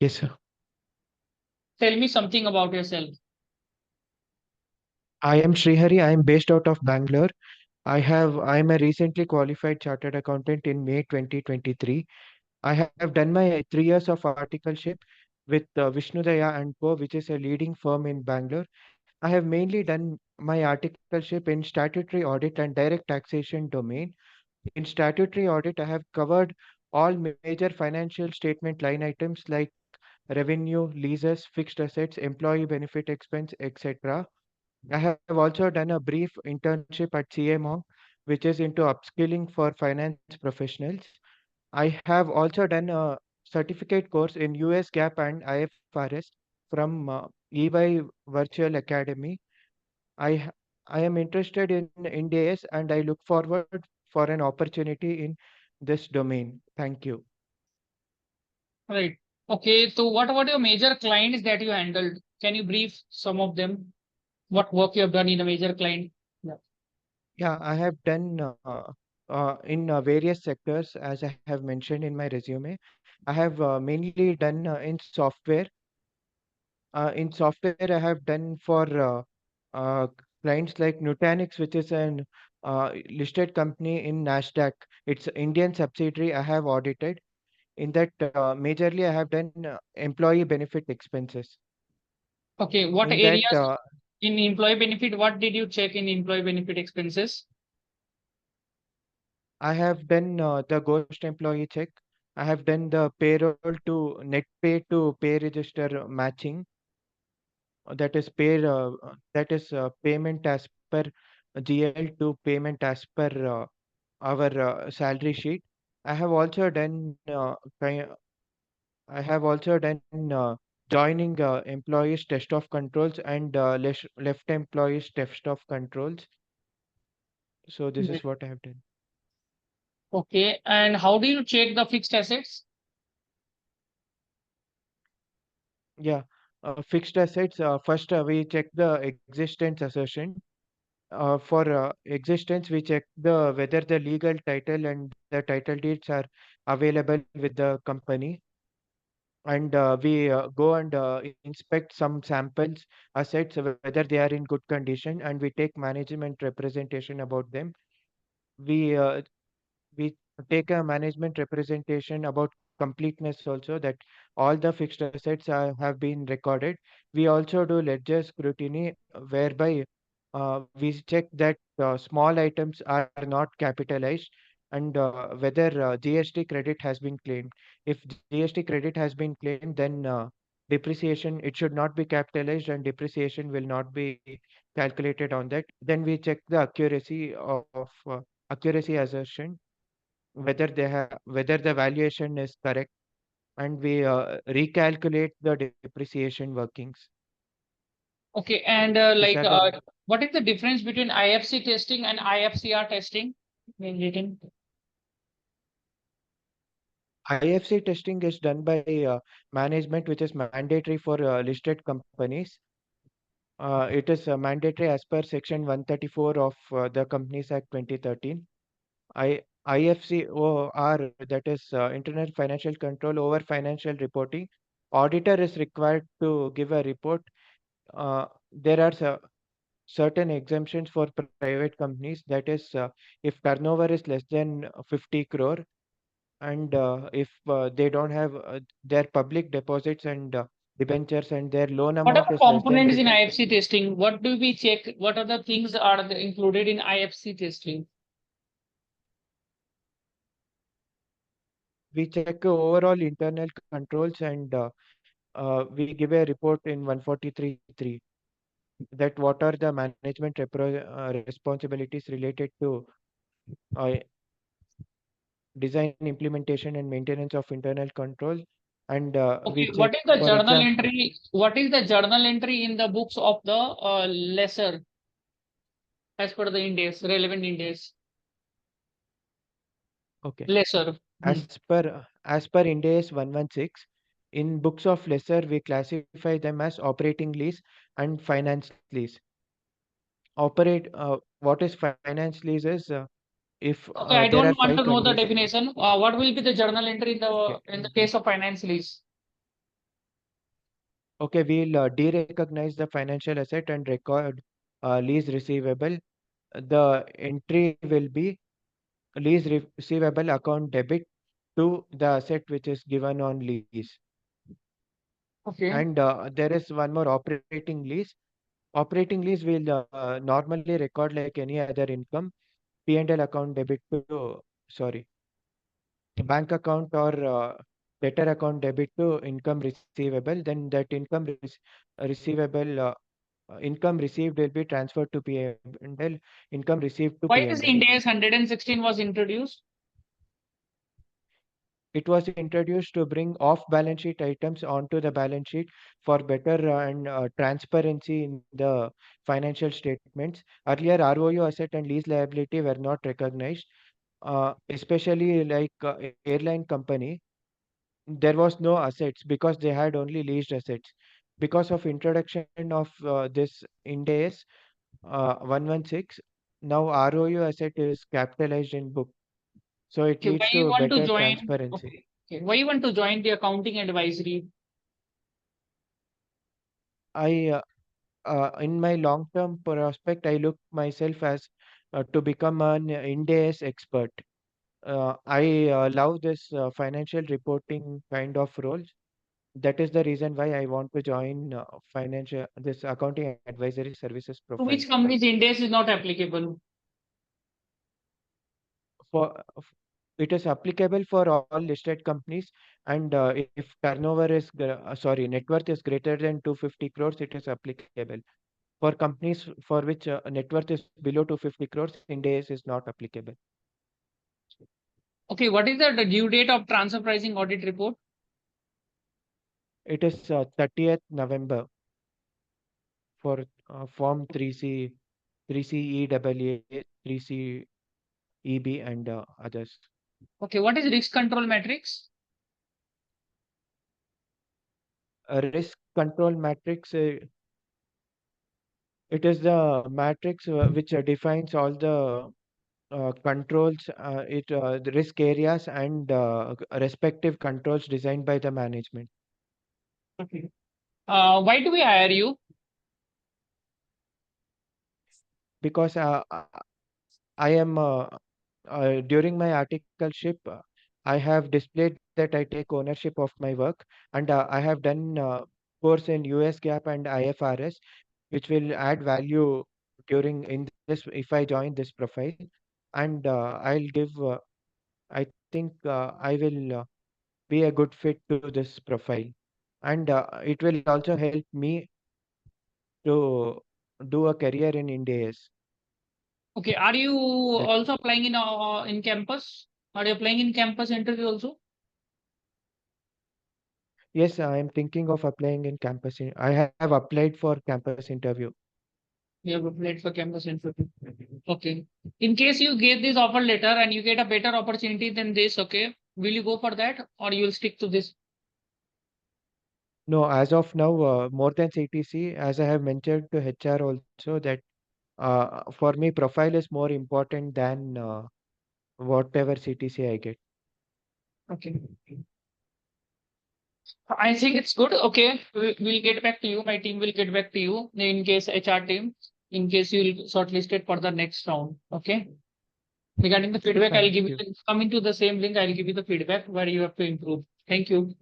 Yes, sir. Tell me something about yourself. I am Srihari. I am based out of Bangalore. I am a recently qualified chartered accountant in May 2023. I have done my 3 years of articleship with Vishnudaya and Co, which is a leading firm in Bangalore. I have mainly done my articleship in statutory audit and direct taxation domain. In statutory audit, I have covered all major financial statement line items like revenue, leases, fixed assets, employee benefit expense, etc. I have also done a brief internship at CA Monk, which is into upskilling for finance professionals. I have also done a certificate course in US GAAP and IFRS from EY Virtual Academy. I h- I am interested in NDAS and I look forward for an opportunity in this domain. Thank you. Right. Okay. So what about your major clients that you handled? Can you brief some of them? What work you have done in a major client? Yeah. Yeah, I have done in various sectors, as I have mentioned in my resume. I have mainly done in software. In software, I have done for uh, clients like Nutanix, which is an listed company in Nasdaq. It's an Indian subsidiary I have audited. In that, majorly I have done employee benefit expenses. Okay. What In that, areas in employee benefit? What did you check in employee benefit expenses? I have done the ghost employee check. I have done the payroll to net pay to pay register matching. That is payment as per GL to payment as per our salary sheet. I have also done I have also done joining employees test of controls and left employees test of controls. So this Right. is what I have done. Okay. And how do you check the fixed assets? Yeah, fixed assets. First, we check the existence assertion. For existence, we check the whether the legal title and the title deeds are available with the company, and we go and inspect some samples assets whether they are in good condition, and we take management representation about them. We we take a management representation about completeness also, that all the fixed assets have been recorded. We also do ledger scrutiny whereby we check that small items are not capitalized, and whether GST credit has been claimed. If GST credit has been claimed, then depreciation, it should not be capitalized and depreciation will not be calculated on that. Then we check the accuracy of accuracy assertion, whether the valuation is correct, and we recalculate the depreciation workings. Okay. And These are the what is the difference between IFC testing and IFCR testing in written? IFC testing is done by management, which is mandatory for listed companies. It is mandatory as per Section 134 of the Companies Act 2013. IFCOR, that is Internal Financial Control over Financial Reporting. Auditor is required to give a report. There are certain exemptions for private companies. That is, if turnover is less than 50 crore, and if they don't have their public deposits and debentures, and their loan What are amount the is less than components in 50, IFC testing? What do we check? What are the things are included in IFC testing? we check overall internal controls, and we give a report in 143.3, that what are the management responsibilities related to uh, design, implementation, and maintenance of internal control. And we Okay, check, what is the for journal example, entry? What is the journal entry in the books of the lesser as per the index, relevant index? okay, Lesser. Hmm. as per Ind AS 116, in books of lesser, we classify them as operating lease and finance lease. What is finance lease is if Okay, I there are don't want five to know the conditions. definition. What will be the journal entry in Okay. the case of finance lease? Okay, we'll derecognize the financial asset and record lease receivable. The entry will be lease receivable account debit to the asset which is given on lease. Okay. And there is one more operating lease. Operating lease will normally record like any other income, P&L account debit to, sorry, bank account or debtor account debit to income receivable. Then that receivable income received will be transferred to P&L, income received to Why does P&L. Ind AS 116 was introduced? It was introduced to bring off-balance sheet items onto the balance sheet for better and transparency in the financial statements. Earlier, ROU asset and lease liability were not recognized, especially like airline company. There was no assets because they had only leased assets. Because of introduction of this Ind AS 116, now ROU asset is capitalized in book. So it Okay, why leads you to want to better join? transparency. Okay. Okay. Why you want to join the accounting advisory? I in my long-term prospect, I look myself as to become an Ind AS expert. I love this financial reporting kind of roles. That is the reason why I want to join financial this accounting advisory services To profile. which companies Ind AS is not applicable? It is applicable for all listed companies, and if turnover is net worth is greater than 250 crores, it is applicable. For companies for which net worth is below 250 crores, Ind AS is not applicable. Okay, what is the due date of transfer pricing audit report? It is 30th November for Form 3C, 3CEAA, 3CEB, and others. Okay, what is risk control matrix? A risk control matrix, it is the matrix which defines all the controls, the risk areas and respective controls designed by the management. Okay. Why do we hire you? Because I am during my articleship, I have displayed that I take ownership of my work, and I have done course in US GAAP and IFRS, which will add value during in this if I join this profile, and I'll give. I think I will be a good fit to this profile, and it will also help me to do a career in India. Okay, are you That also applying in campus? Are you applying in campus interview also? yes, I am thinking of applying in campus. I have applied for campus interview. You have applied for campus interview. Okay. In case you get this offer letter and you get a better opportunity than this, okay, will you go for that or you will stick to this? No, as of now, more than CTC, as I have mentioned to HR also that for me, profile is more important than whatever CTC I get. Okay. I think it's good. Okay, we'll get back to you. My team will get back to you in case HR team, in case you'll shortlisted for the next round. Okay. Regarding the feedback, I'll Thank give you. you, coming to the same link, I'll give you the feedback where you have to improve. Thank you.